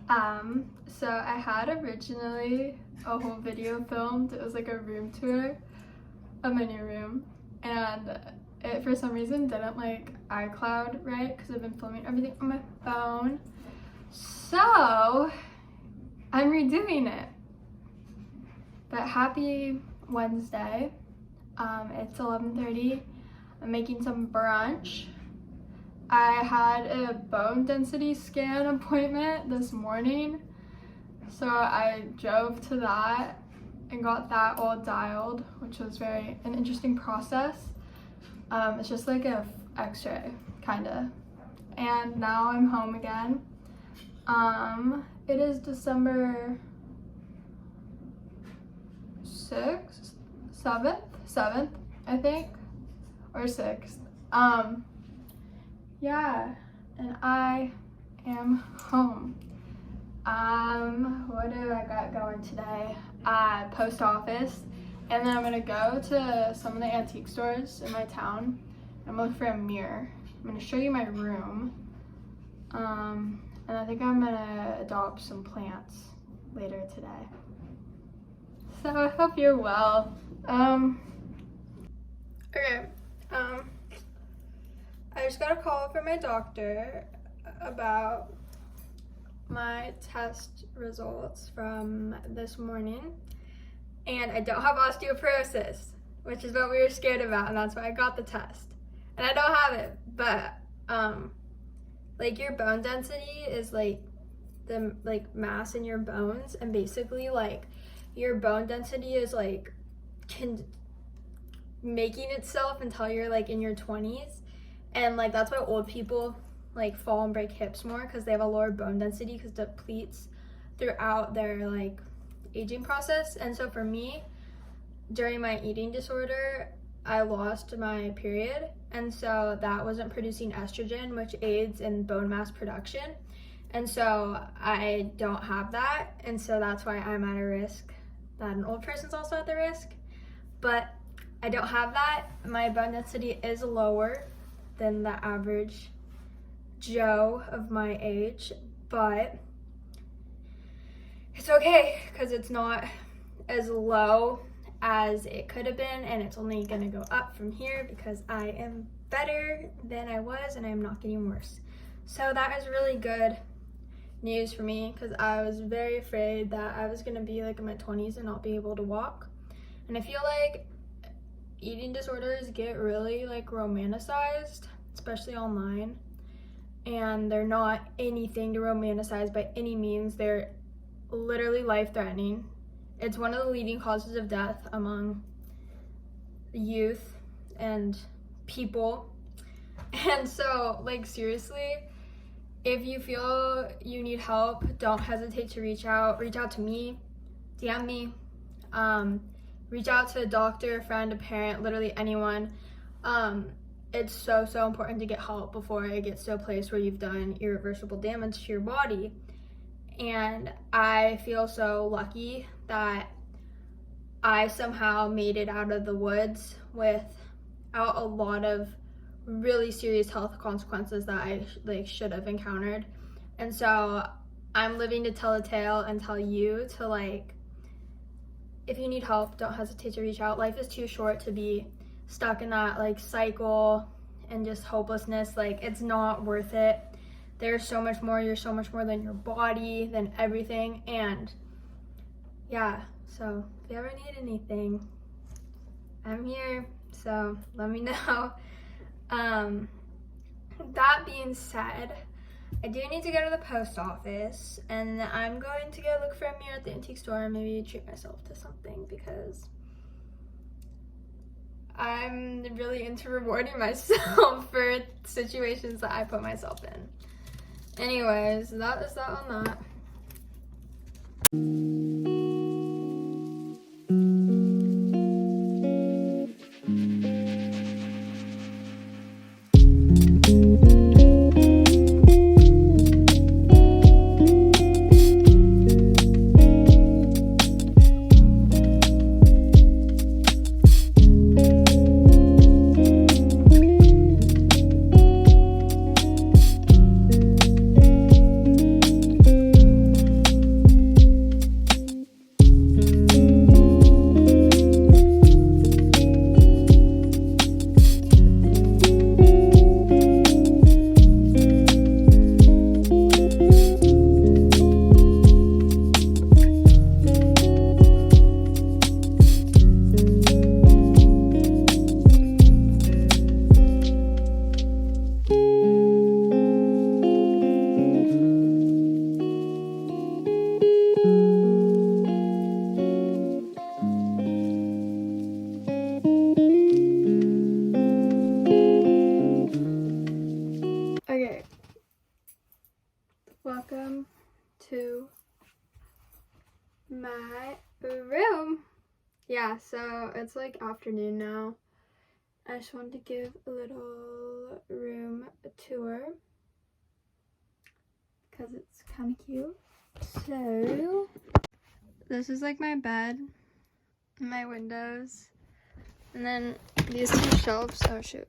So I had originally a whole video filmed. It was like a room tour of my new room, and it for some reason didn't like iCloud right because I've been filming everything on my phone. So I'm redoing it. But happy Wednesday. It's 11:30. I'm making some brunch. I had a bone density scan appointment this morning, so I drove to that and got that all dialed, which was an interesting process. It's just like a x-ray, kinda. And now I'm home again. It is December 6th, 7th, I think, or 6th. Yeah, and I am home. What do I got going today? Post office, and then I'm gonna go to some of the antique stores in my town and look for a mirror. I'm gonna show you my room, and I think I'm gonna adopt some plants later today. So I hope you're well. Okay, I just got a call from my doctor about my test results from this morning, and I don't have osteoporosis, which is what we were scared about, and that's why I got the test. And I don't have it, but like your bone density is like the mass in your bones, and basically like your bone density is like making itself until you're like in your 20s, and like that's why old people like fall and break hips more, because they have a lower bone density because it depletes throughout their like aging process. And so for me, during my eating disorder, I lost my period, and so that wasn't producing estrogen, which aids in bone mass production, and so I don't have that, and so that's why I'm at a risk that an old person's also at the risk. But I don't have that. My bone density is lower than the average Joe of my age, but it's okay because it's not as low as it could have been, and it's only gonna go up from here because I am better than I was and I'm not getting worse. So that is really good news for me, because I was very afraid that I was gonna be like in my 20s and not be able to walk. And I feel like eating disorders get really like romanticized, especially online, and they're not anything to romanticize by any means. They're literally life-threatening. It's one of the leading causes of death among youth and people. And so like seriously, if you feel you need help, don't hesitate to reach out to me, DM me, reach out to a doctor, a friend, a parent, literally anyone. It's so important to get help before it gets to a place where you've done irreversible damage to your body. And I feel so lucky that I somehow made it out of the woods without a lot of really serious health consequences that I should have encountered. And so I'm living to tell a tale and tell you to like, if you need help, don't hesitate to reach out. Life is too short to be stuck in that like cycle and just hopelessness. Like, it's not worth it. There's so much more. You're so much more than your body, than everything. And yeah, so if you ever need anything, I'm here, so let me know. That being said, I do need to go to the post office, and I'm going to go look for a mirror at the antique store and maybe treat myself to something, because I'm really into rewarding myself for situations that I put myself in. Anyways, that is that on that. Welcome to my room. Yeah, so it's like afternoon now. I just wanted to give a little room tour because it's kind of cute. So this is like my bed, my windows, and then these two shelves. Oh shoot.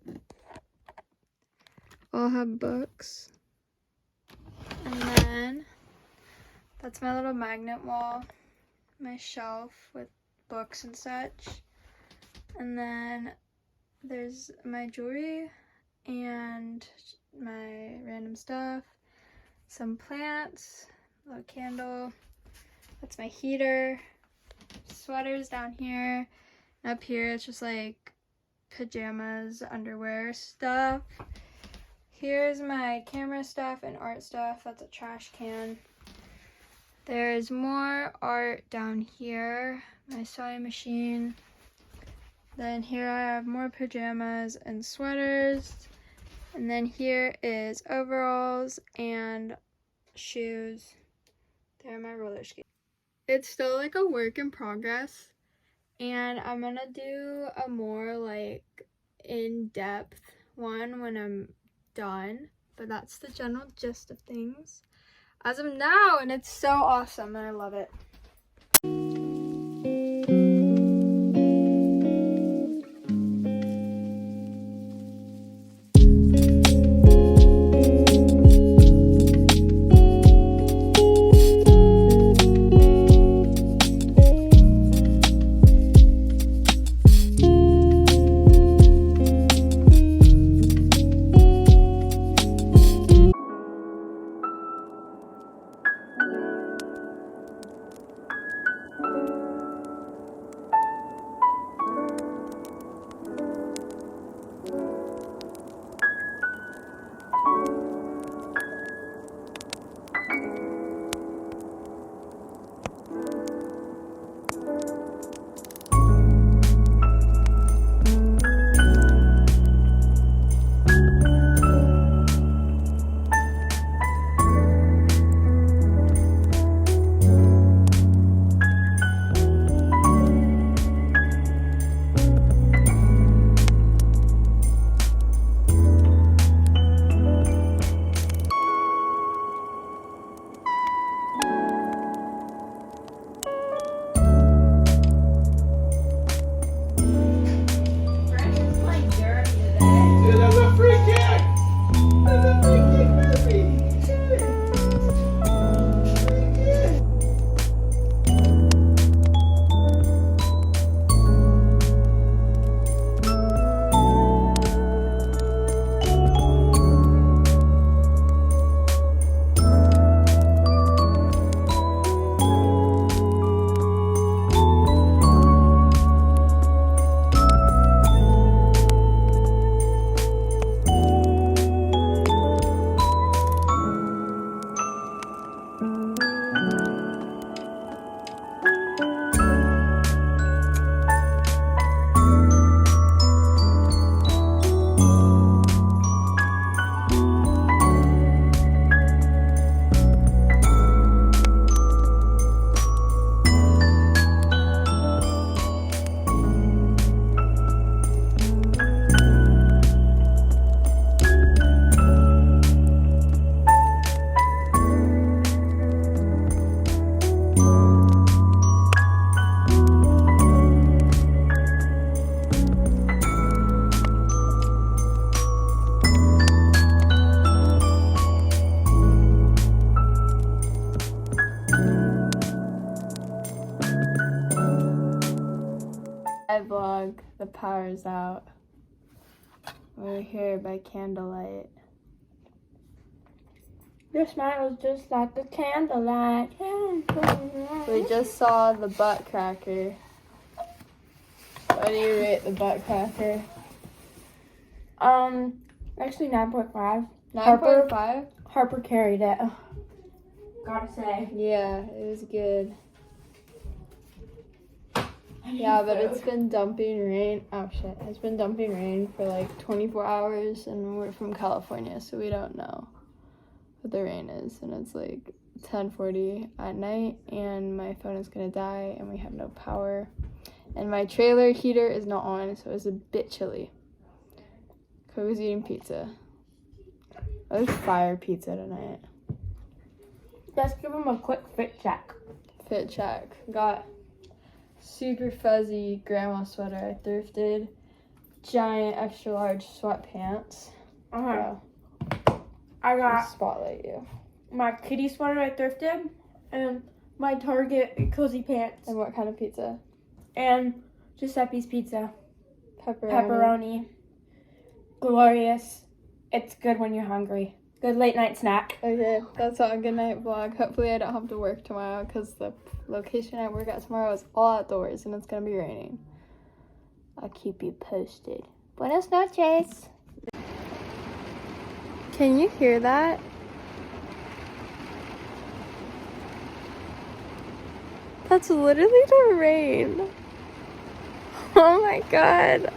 All have books. And then that's my little magnet wall, my shelf with books and such. And then there's my jewelry and my random stuff, some plants, a little candle. That's my heater, sweaters down here. And up here it's just like pajamas, underwear stuff. Here's my camera stuff and art stuff. That's a trash can. There's more art down here. My sewing machine. Then here I have more pajamas and sweaters. And then here is overalls and shoes. There are my roller skates. It's still like a work in progress. And I'm gonna do a more like in-depth one when I'm done, but that's the general gist of things as of now, and it's so awesome and I love it. Vlog, the power's out. We're here by candlelight. Your smile was just like the candlelight. We just saw the butt cracker. What do you rate the butt cracker? Actually 9.5. 9.5? Harper carried it. Gotta say. Yeah, it was good. Yeah, but it's been dumping rain. Oh shit. It's been dumping rain for like 24 hours and we're from California, so we don't know what the rain is, and it's like 10:40 at night, and my phone is gonna die, and we have no power, and my trailer heater is not on, so it's a bit chilly. Kobe's eating pizza. Oh, there's fire pizza tonight. Let's give him a quick fit check. Fit check. Got super fuzzy grandma sweater I thrifted. Giant extra large sweatpants. Bro, I I'll got spotlight you. my kitty sweater I thrifted, and my Target cozy pants, And what kind of pizza? and Giuseppe's pizza. Pepperoni. Pepperoni. Glorious. It's good when you're hungry. Good late night snack. Okay, that's our good night vlog. Hopefully I don't have to work tomorrow because the location I work at tomorrow is all outdoors and it's gonna be raining. I'll keep you posted. Buenas noches. Can you hear that? That's literally the rain. Oh my god.